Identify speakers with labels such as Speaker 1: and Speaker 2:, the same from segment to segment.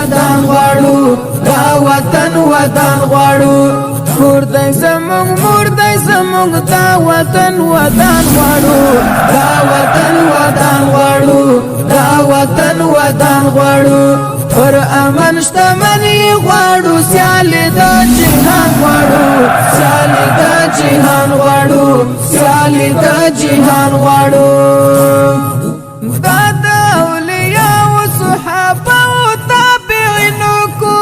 Speaker 1: ودان غواړو دا وطن ودان غواړو کور دی زمونږ مور دی زمونږ دا وطن ودان غواړو دا وطن ودان غواړو دا وطن ودان غواړو پر امن شتمني غواړو سیالي د جهان غواړو سیالي د جهان غواړو سیالي د جهان غواړو دا د اولیاء او صحابه او تابعینو کو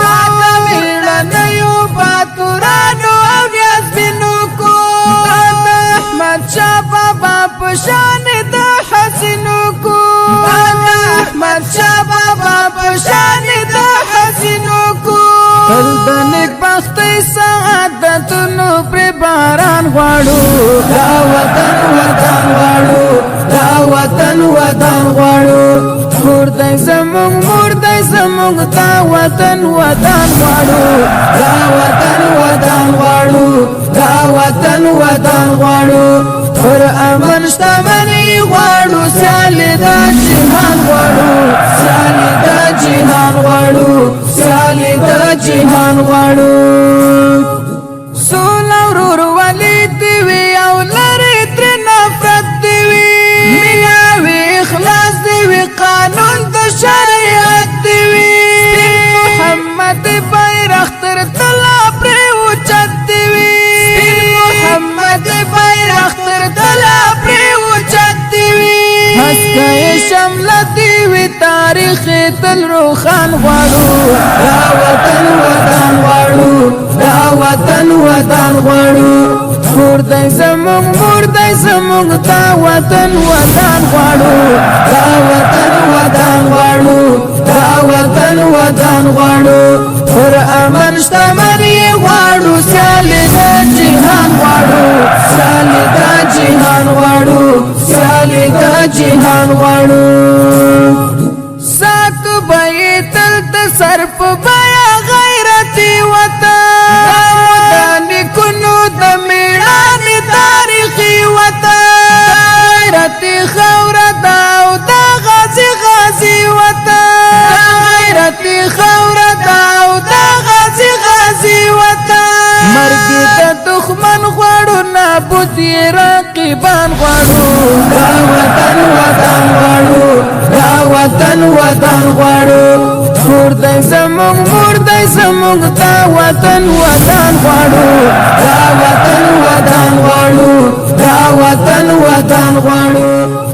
Speaker 1: دا د ویړنیو باتورانو او یاسمینو کو دا د احمد شاه بابا په شان د حسینو کو دا د احمد شاه بابا په شان د حسینو کو تل د نیکبختۍ سعادتونو پر باران غواړو دا وطن ودان غواړو دا وطن ودان غواړو کور دی زمونږ مور دی زمونږ دا وطن ودان غواړو دا وطن ودان غواړو دا وطن ودان غواړو پر امن شتمني غواړو سیالي د جهان غواړو سیالي د جهان غواړو سیالي د جهان غواړو سوله ورورولي دې وي او لرې ترې نفرت دې وي مینه وي اخلاص دې وي قانون د شریعت دې وي محمد بیرغ تر تله پرې اوچت دې وي محمد بیرغ تر تله پرې اوچت دې وي هسکه شمله دې وي تاریخ تل روښان غواړو دا وطن ودان غواړو دا وطن ودان غواړو کور دی زمونږ مور دی زمونږ دا وطن ودان غواړو دا وطن ودان غواړو دا وطن ودان غواړو پر امن شتمني غواړو سیالي د جهان غواړو سیالي د جهان غواړو سیالي د جهان غواړو ساتو به یې تل د سر په بیه غیرتي وطن د نیکونو د مېړانې تاریخي وطن غیرتي خاوره ده او د غازي غازي وطن غیرتي خاوره ده او د غازي غازي وطن مرګ د دښمن غواړو نابود یې رقیبان غواړو دا وطن ودان غواړو دا وطن ودان غواړو کور دی زمونږ مور دی زمونږ دا وطن ودان غواړو دا وطن ودان غواړو دا وطن ودان غواړو